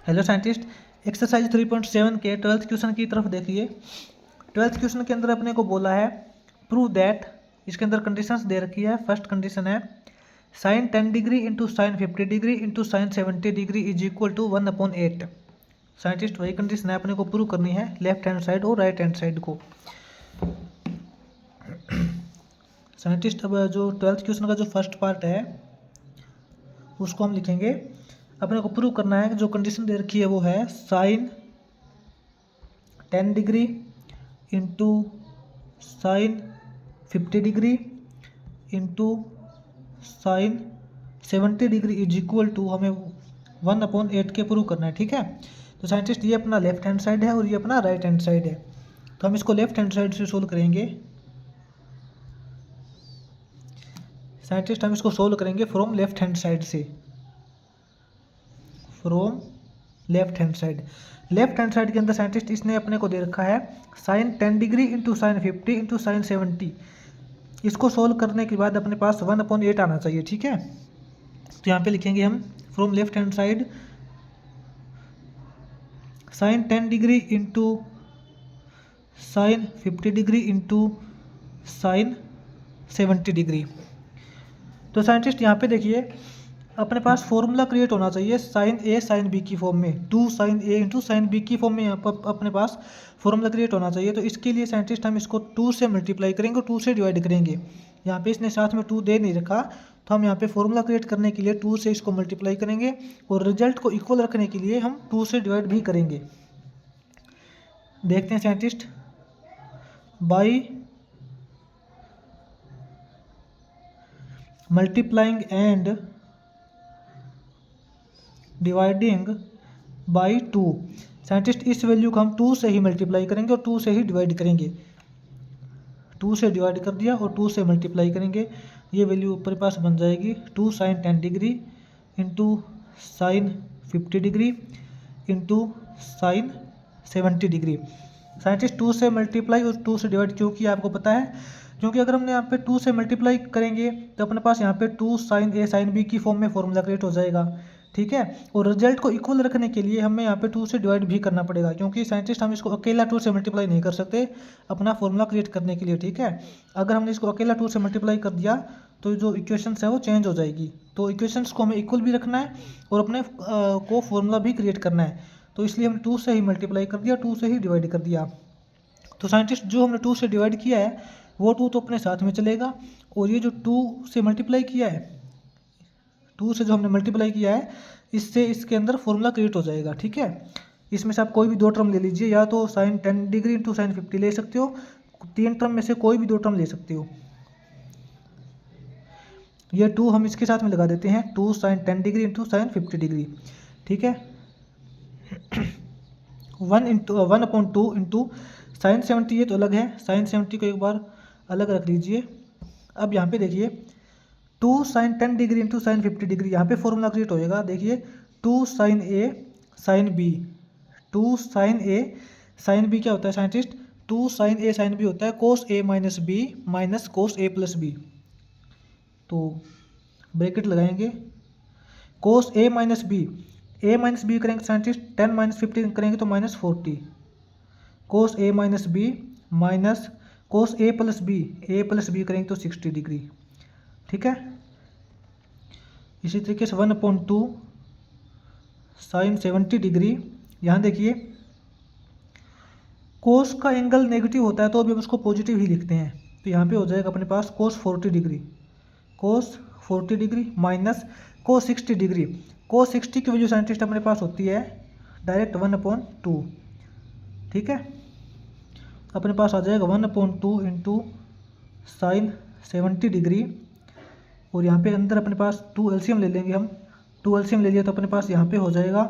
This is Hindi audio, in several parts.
हेलो साइंटिस्ट, एक्सरसाइज 3.7 के 12th क्वेश्चन की तरफ देखिए। 12th क्वेश्चन के अंदर अपने को बोला है प्रूव दैट, इसके अंदर कंडीशंस दे रखी है। फर्स्ट कंडीशन है sine 10 degree into sine 50 degree into sine 70 degree is equal to 1/8। Scientist वही कंडीशन है अपने को प्रूव करनी है, लेफ्ट हैंड साइड और राइट हैंड साइड को। साइंटिस्ट अब जो 12th क्वेश्चन का जो फर्स्ट पार्ट है उसको हम लिखेंगे। अपने को प्रूव करना है कि जो कंडीशन दे रखी है वो है sine 10 degree into sine 50 degree into sine 70 degree is equal to हमें 1/8 के प्रूव करना है। ठीक है, तो साइंटिस्ट ये अपना लेफ्ट हैंड साइड है और ये अपना राइट हैंड साइड है, तो हम इसको लेफ्ट हैंड साइड से सोल्व करेंगे। साइंटिस्ट हम इसको सोल्व करेंगे फ्रॉम लेफ्ट हैंड साइड से, from left hand side. Left hand side के अंदर साइंटिस्ट इसने अपने को दे रखा है sine 10 degree into sine 50 into sine 70। इसको सोल्व करने के बाद अपने पास 1/8 आना चाहिए। ठीक है, तो यहाँ पे लिखेंगे हम from left hand side sine 10 degree into sine 50 degree into sine 70 degree. तो साइंटिस्ट यहाँ पे देखिए अपने पास फॉर्मूला क्रिएट होना चाहिए साइन ए साइन बी की फॉर्म में, 2 sine A into sine B की फॉर्म में यहाँ पर अपने पास फॉर्मूला क्रिएट होना चाहिए। तो इसके लिए साइंटिस्ट हम इसको 2 से मल्टीप्लाई करेंगे और 2 से डिवाइड करेंगे। यहाँ पे इसने साथ में 2 दे नहीं रखा, तो हम यहाँ पे फॉर्मूला क्रिएट करने के लिए 2 से इसको मल्टीप्लाई करेंगे और रिजल्ट को इक्वल रखने के लिए हम 2 से डिवाइड भी करेंगे। देखते हैं scientist, by multiplying and dividing by 2। Scientist इस वैल्यू को हम 2 से ही मल्टीप्लाई करेंगे और 2 से ही डिवाइड करेंगे। 2 से डिवाइड कर दिया और 2 से मल्टीप्लाई करेंगे, ये वैल्यू ऊपर पास बन जाएगी 2 sine 10 degree into sine 50 degree into sine 70 degree. Scientist 2 से मल्टीप्लाई और 2 से डिवाइड क्योंकि आपको पता है, क्योंकि अगर हमने यहाँ पे 2 से मल्टीप्लाई करेंगे तो अपने पास यहाँ पे 2 साइन ए साइन बी की फॉर्म में फॉर्मूला क्रिएट हो जाएगा। ठीक है, और रिजल्ट को इक्वल रखने के लिए हमें यहाँ पे 2 से डिवाइड भी करना पड़ेगा, क्योंकि साइंटिस्ट हम इसको अकेला 2 से मल्टीप्लाई नहीं कर सकते अपना फॉर्मूला क्रिएट करने के लिए। ठीक है, अगर हमने इसको अकेला 2 से मल्टीप्लाई कर दिया तो जो इक्वेशंस है वो चेंज हो जाएगी। तो इक्वेशंस को हमें इक्वल भी रखना है और अपने को फॉर्मूला भी क्रिएट करना है, तो इसलिए हमने 2 से ही मल्टीप्लाई कर दिया, 2 से ही डिवाइड कर दिया। तो साइंटिस्ट जो हमने 2 से डिवाइड किया है वो 2 तो अपने साथ में चलेगा, और ये जो 2 से मल्टीप्लाई किया है, 2 से जो हमने मल्टीप्लाई किया है इससे इसके अंदर फॉर्मूला क्रिएट हो जाएगा। ठीक है, इसमें से आप कोई भी 2 टर्म ले लीजिए, या तो साइन 10 डिग्री इंटू साइन 50 ले सकते हो, 3 टर्म में से कोई भी 2 टर्म ले सकते हो। ये 2 हम इसके साथ में लगा देते हैं, 2 sine 10 degree into sine 50 degree. ठीक है, 1/2 इंटू साइन 70, ये तो अलग है, साइन 70 को एक बार अलग रख लीजिए। अब यहाँ पे देखिए 2 sine 10 degree into sine 50 degree, यहाँ पे फॉर्मूला क्रिएट होएगा। देखिए 2 sine A sine B, 2 sine A sine B क्या होता है scientist, 2 sine A sine B होता है cos A minus B minus cos A plus B. तो ब्रैकेट लगाएंगे, कोस ए माइनस बी करेंगे साइंटिस्ट 10 माइनस 50 करेंगे तो -40, cos A minus B minus cos A plus B करेंगे तो 60 डिग्री। ठीक है, इसी तरीके से 1/2 साइन 70 डिग्री। यहाँ देखिए कोस का एंगल नेगेटिव होता है तो अभी हम उसको पॉजिटिव ही लिखते हैं, तो यहाँ पे हो जाएगा अपने पास कोस 40 डिग्री माइनस कोस 60 डिग्री। कोस 60 की वैल्यू साइंटिस्ट अपने पास होती है डायरेक्ट 1/2। ठीक है, अपने पास आ जाएगा 1/2 इंटू साइन 70 डिग्री, और यहाँ पे अंदर अपने पास 2 एलसीएम ले लेंगे हम, 2 एलसीएम ले लिया तो अपने पास यहाँ पे हो जाएगा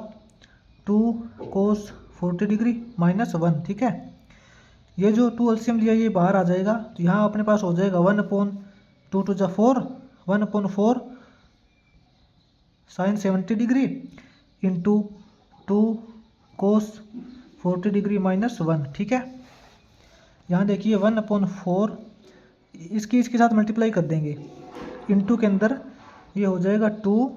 2 कोस 40 डिग्री माइनस 1। ठीक है, ये जो 2 एलसीएम लिया ये बाहर आ जाएगा, तो यहाँ अपने पास हो जाएगा 1/2 to the 4, 1/4 sine 70 degree into 2 cos 40 degree minus 1। ठीक है, यहाँ देखिए 1/4 इसके साथ मल्टीप्लाई कर देंगे, इंटू के अंदर ये हो जाएगा 2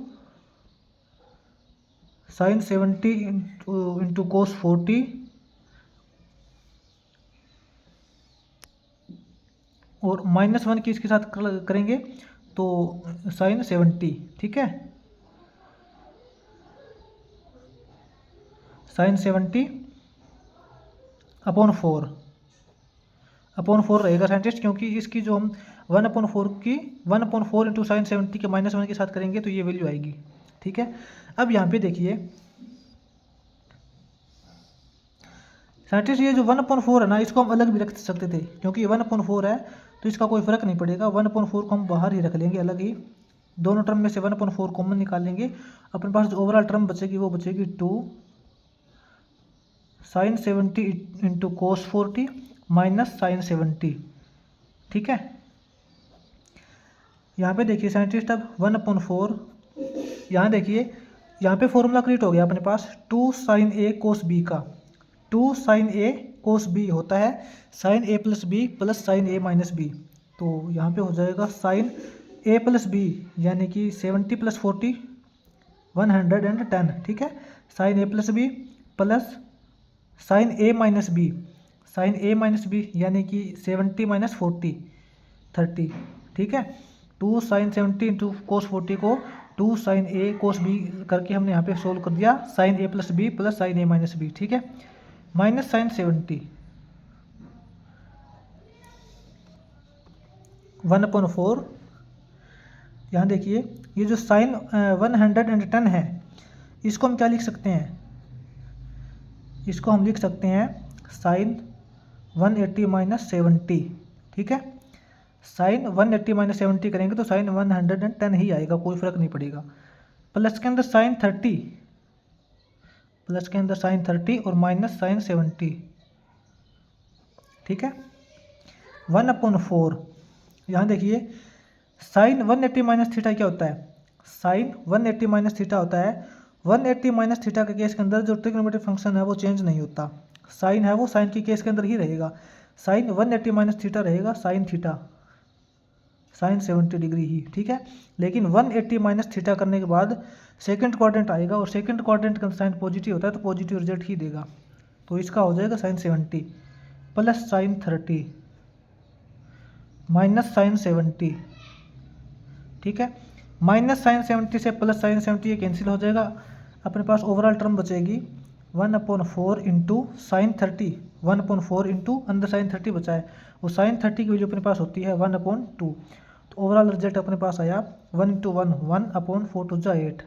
साइन 70 इंटू कोस 40 और -1 की इसके साथ करेंगे तो साइन 70, ठीक है, साइन 70 अपॉन 4 रहेगा साइंटिस्ट, क्योंकि इसकी जो हम 1/4 इंटू साइन 70 के -1 के साथ करेंगे तो ये वैल्यू आएगी, ठीक है। अब यहाँ पे देखिए साइंटिस्ट, ये जो 1/4 है ना, इसको हम अलग भी रख सकते थे, क्योंकि 1/4 है तो इसका कोई फर्क नहीं पड़ेगा। 1/4 को हम बाहर ही रख लेंगे अलग ही, दोनों टर्म में से 1/4 कॉमन निकाल लेंगे। अपने पास जो ओवरऑल टर्म बचेगी वो बचेगी 2 sine 70 into cos 40 minus sine 70, ठीक है। यहाँ पे देखिए साइंटिस्ट, अब 1/4, यहाँ देखिए यहाँ पे फॉर्मूला क्रिएट हो गया अपने पास 2 साइन ए कोस बी का। 2 साइन ए कोस बी होता है साइन ए प्लस बी प्लस साइन ए माइनस बी। तो यहाँ पे हो जाएगा साइन ए प्लस बी, यानी कि 70 प्लस 40 110, ठीक है। साइन ए प्लस बी प्लस साइन ए माइनस बी, साइन ए माइनस बी यानी कि 70 माइनस 40 30, ठीक है। 2 साइन 70 इंटू कोस 40 को 2 साइन ए कोस बी करके हमने यहाँ पे सोल्व कर दिया, साइन ए प्लस बी प्लस साइन ए माइनस बी, ठीक है, माइनस साइन 70 1/4। यहाँ देखिए ये जो साइन 110 है, इसको हम क्या लिख सकते हैं, इसको हम लिख सकते हैं साइन 180 माइनस 70, ठीक है। साइन 180 माइनस 70 करेंगे तो साइन 110 ही आएगा, कोई फर्क नहीं पड़ेगा। प्लस के अंदर साइन 30, प्लस के अंदर साइन 30 और माइनस साइन 70, ठीक है, 1/4। यहाँ देखिए साइन 180 माइनस थीटा क्या होता है, साइन 180 माइनस थीटा होता है 180 माइनस थीटा के केस के अंदर जो ट्रिग्नोमेट्रिक फंक्शन है वो चेंज नहीं होता, साइन है वो साइन के केस के अंदर ही रहेगा। साइन 180 माइनस थीटा रहेगा साइन थीटा, साइन 70 डिग्री ही, ठीक है। लेकिन 180 माइनस थीटा करने के बाद सेकंड क्वाड्रेंट आएगा और सेकंड क्वाड्रेंट का साइन पॉजिटिव होता है तो पॉजिटिव रिजल्ट ही देगा। तो इसका हो जाएगा sine 70 plus sine 30 minus sine 70, ठीक है। माइनस साइन 70 से प्लस साइन 70 ये कैंसिल हो जाएगा, अपने पास ओवरऑल टर्म बचेगी 1/4 इंटू साइन 30, 1/4 इंटू अंदर साइन 30 बचा है, वो साइन 30 की वैल्यू अपने पास होती है 1/2। तो ओवरऑल रिजल्ट अपने पास आया 1 × 1 1/4 2 × 8,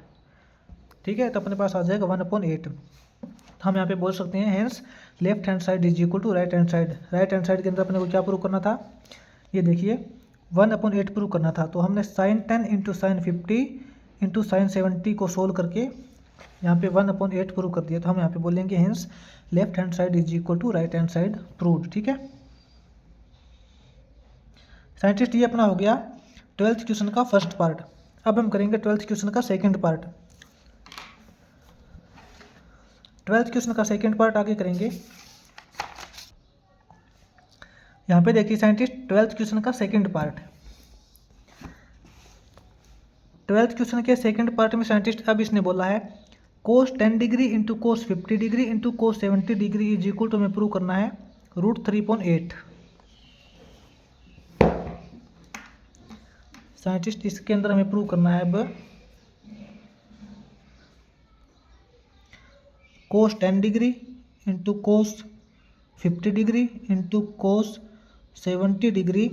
ठीक है। तो अपने पास आ जाएगा 1/8। तो हम यहाँ पे बोल सकते हैं hence left hand side is equal to right hand side. Right hand side के अंदर अपने को क्या प्रूव करना था, ये देखिए 1/8 प्रूव करना था। तो हमने sine 10 into sine 50 into sine 70 को सोल्व करके यहाँ पे 1/8 प्रूव कर दिया। तो हम यहाँ पे बोलेंगे hence left hand side is equal to right hand side proved, ठीक है। साइंटिस्ट ये अपना हो गया 12th क्वेश्चन का फर्स्ट पार्ट। अब हम करेंगे 12th क्वेश्चन का सेकंड पार्ट। 12th क्वेश्चन का सेकंड पार्ट आगे करेंगे। यहाँ पे देखिए साइंटिस्ट 12th क्वेश्चन का सेकंड पार्ट। 12th क्वेश्चन के सेकंड पार्ट में साइंटिस्ट अब इसने बोला है cos 10 degree into cos 50 degree into cos 70 degree is equal to हमें प्रूव करना है √3.8। साइंटिस्ट इसके अंदर हमें प्रूव करना है अब कोस 10 degree into cos 50 degree into cos 70 degree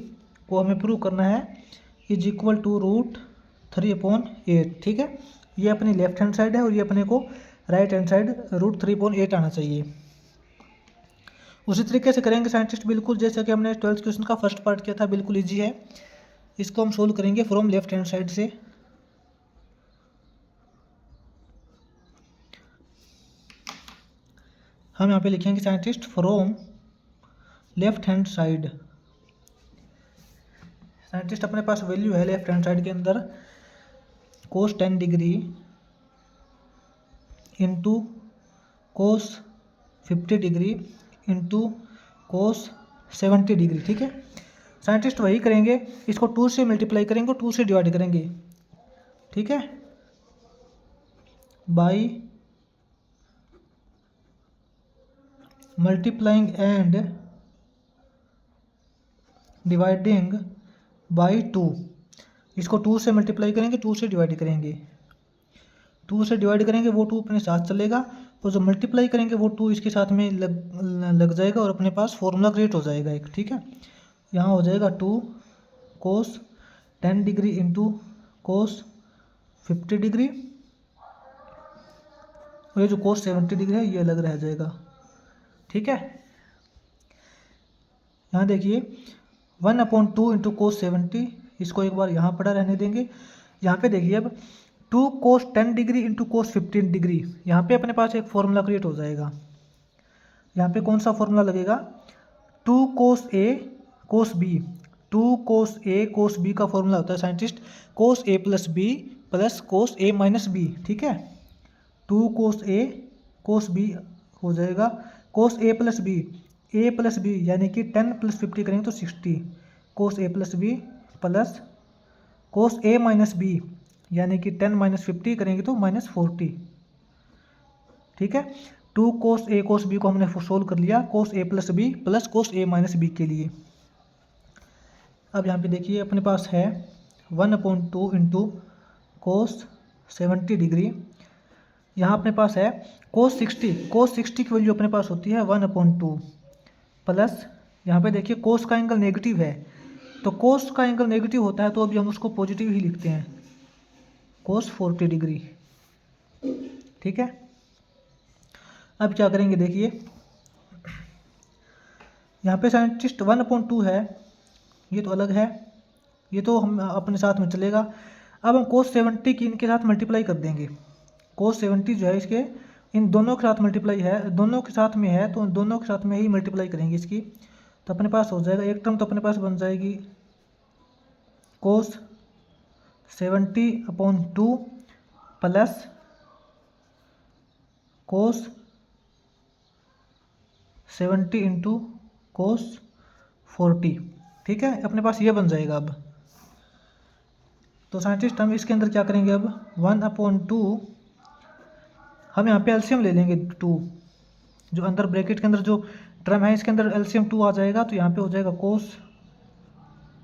को हमें प्रूव करना है इज इक्वल टू √3/8, ठीक है। ये अपनी लेफ्ट हैंड साइड है और ये अपने को राइट हैंड साइड √3.8 आना चाहिए। उसी तरीके से करेंगे साइंटिस्ट, बिल्कुल जैसा कि हमने 12th क्वेश्चन का फर्स्ट पार्ट किया था, बिल्कुल इजी है। इसको हम सोल्व करेंगे फ्रॉम लेफ्ट हैंड साइड से। हम यहाँ पे लिखेंगे scientist from left hand side. Scientist अपने पास वैल्यू है लेफ्ट हैंड साइड के अंदर कोस 10 degree into cos 50 degree into cos 70 degree, ठीक है। साइंटिस्ट वही करेंगे, इसको 2 से मल्टीप्लाई करेंगे और 2 से डिवाइड करेंगे, ठीक है, by multiplying and dividing by 2, इसको 2 से मल्टीप्लाई करेंगे, 2 से डिवाइड करेंगे, 2 से डिवाइड करेंगे वो 2 अपने साथ चलेगा, और जो मल्टीप्लाई करेंगे वो 2 इसके साथ में लग जाएगा, और अपने पास फॉर्मूला क्रिएट हो जाएगा एक। ठीक है, यहाँ हो जाएगा 2 कोस 10 डिग्री इंटू कोस 50 डिग्री, और ये जो कोस 70 डिग्री है ये अलग रह जाएगा। ठीक है, यहाँ देखिए 1/2 इंटू कोस 70, इसको एक बार यहाँ पड़ा रहने देंगे। यहाँ पे देखिए अब 2 कोस 10 डिग्री इंटू कोस 15 डिग्री, यहाँ पे अपने पास एक फॉर्मूला क्रिएट हो जाएगा। यहाँ पे कौन सा फॉर्मूला लगेगा, 2 कोस ए कोस बी, 2 कोस ए कोस बी का फॉर्मूला होता है scientist cos A plus B plus cos A minus B. ठीक है, 2 कोस ए कोस बी हो जाएगा कोस ए प्लस बी यानी कि 10 प्लस 50 करेंगे तो 60, कोस A plus B plus cos A minus B यानी कि 10 माइनस 50 करेंगे तो माइनस 40। ठीक है, 2 कोस ए कोस बी को हमने सोल्व कर लिया कोस A plus B plus cos A minus B के लिए। अब यहाँ पे देखिए अपने पास है 1/2 इंटू कोस 70 डिग्री, यहाँ अपने पास है कोस 60 की वैल्यू अपने पास होती है 1/2 प्लस, यहाँ पे देखिए कोस का एंगल नेगेटिव है, तो कोस का एंगल नेगेटिव होता है तो अभी हम उसको पॉजिटिव ही लिखते हैं, कोस 40 डिग्री। ठीक है, अब क्या करेंगे देखिए, यहाँ पे साइंटिस्ट 1/2 है, ये तो अलग है, ये तो हम अपने साथ में चलेगा। अब हम कोस 70 की इनके साथ मल्टीप्लाई कर देंगे, कोस 70 जो है इसके इन दोनों के साथ मल्टीप्लाई है, दोनों के साथ में है तो दोनों के साथ में ही मल्टीप्लाई करेंगे इसकी, तो अपने पास हो जाएगा एक टर्म तो अपने पास बन जाएगी कोस 70/2 प्लस कोस 70 इंटू कोस 40। ठीक है, अपने पास ये बन जाएगा। अब तो साइंटिस्ट हम इसके अंदर क्या करेंगे, अब 1/2 हम यहाँ पे एलसीएम ले लेंगे 2, जो अंदर ब्रैकेट के अंदर जो टर्म है इसके अंदर एलसीएम 2 आ जाएगा, तो यहाँ पे हो जाएगा कोस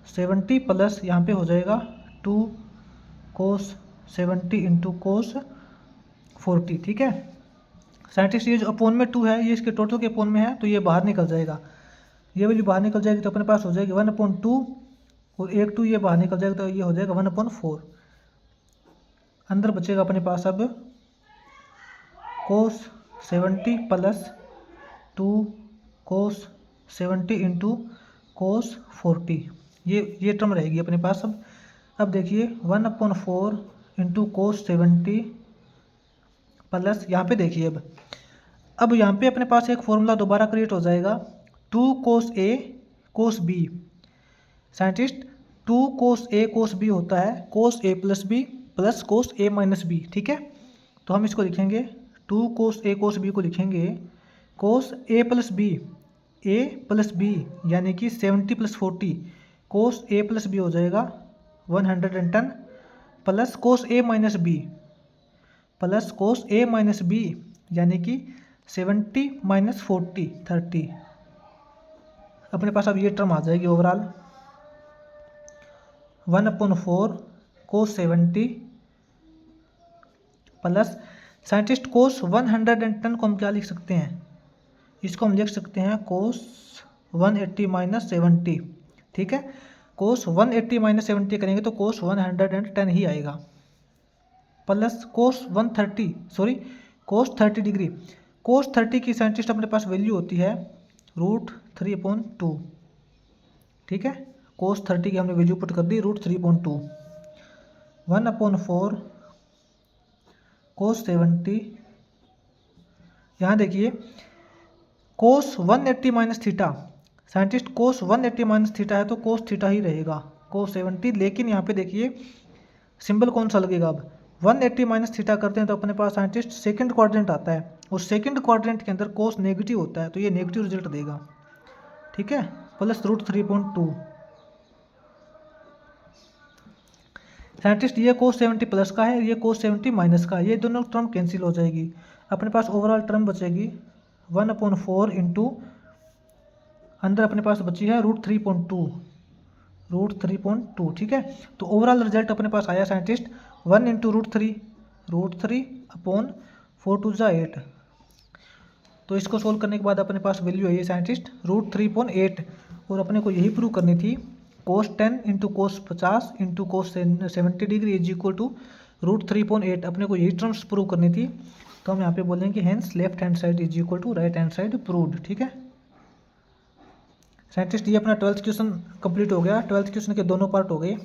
70 प्लस यहाँ पे हो जाएगा 2 कोस 70 इंटू कोस 40। ठीक है साइंटिस्ट, ये जो अपोन में 2 है ये इसके टोटल के अपोन में है तो ये बाहर निकल जाएगा, ये वैल्यू बाहर निकल जाएगी तो अपने पास हो जाएगी 1/2 और एक 2 ये बाहर निकल जाएगा तो ये हो जाएगा 1/4। अंदर बचेगा अपने पास अब कोस 70 प्लस 2 कोस 70 इंटू कोस 40, ये टर्म रहेगी अपने पास। अब देखिए 1/4 इंटू कोस 70 प्लस यहाँ पे देखिए अब यहाँ पे अपने पास एक फॉर्मूला दोबारा क्रिएट हो जाएगा 2 कोस ए कोस बी। साइंटिस्ट 2 कोस ए कोस बी होता है cos A plus B plus cos A minus B. ठीक है, तो हम इसको लिखेंगे 2 कोस ए कोस बी को लिखेंगे कोस ए प्लस बी यानी कि 70 plus 40 cos A plus B हो जाएगा 110 plus cos A minus B यानी कि 70 माइनस 40 30। अपने पास अब ये टर्म आ जाएगी ओवरऑल 1/4 कोस 70 प्लस साइंटिस्ट कोस 110 को हम क्या लिख सकते हैं, इसको हम लिख सकते हैं कोस 180 माइनस 70। ठीक है, कोस 180 माइनस 70 करेंगे तो कोस 110 ही आएगा प्लस कोस 30 डिग्री। कोस 30 की साइंटिस्ट अपने पास वैल्यू होती है √3/2। ठीक है, कोस 30 की हमने वैल्यू पुट कर दी √3/2। 1/4 कोस 70, यहाँ देखिए कोस 180 माइनस थीटा, साइंटिस्ट कोस 180 माइनस थीटा है तो कोस थीटा ही रहेगा कोस 70, लेकिन यहाँ पे देखिए सिंबल कौन सा लगेगा। अब 180 माइनस थीटा करते हैं तो अपने पास साइंटिस्ट सेकंड क्वाड्रेंट आता है, उस सेकंड क्वाड्रेंट के अंदर कोस नेगेटिव होता है तो ये नेगेटिव रिजल्ट देगा। ठीक है, प्लस √3/2। साइंटिस्ट ये कोस 70 प्लस का है, ये कोस 70 माइनस का है, ये दोनों टर्म कैंसिल हो जाएगी, अपने पास ओवरऑल टर्म बचेगी 1/4 इंटू अंदर अपने पास बची है √3.2 ठीक है। तो ओवरऑल रिजल्ट अपने पास आया साइंटिस्ट 1 इंटू √3/4 तो इसको सोल्व करने के बाद अपने पास वैल्यू है साइंटिस्ट √3.8 और अपने को यही प्रूव करनी थी cos 10 into cos 50 into cos 70 degree is equal to √3.8 अपने को यही टर्म्स प्रूव करनी थी। तो हम यहाँ पे बोलेंगे hence left hand side is equal to right hand side proved. ठीक है साइंटिस्ट, ये अपना 12th क्वेश्चन कंप्लीट हो गया। 12th क्वेश्चन के दोनों पार्ट हो गए।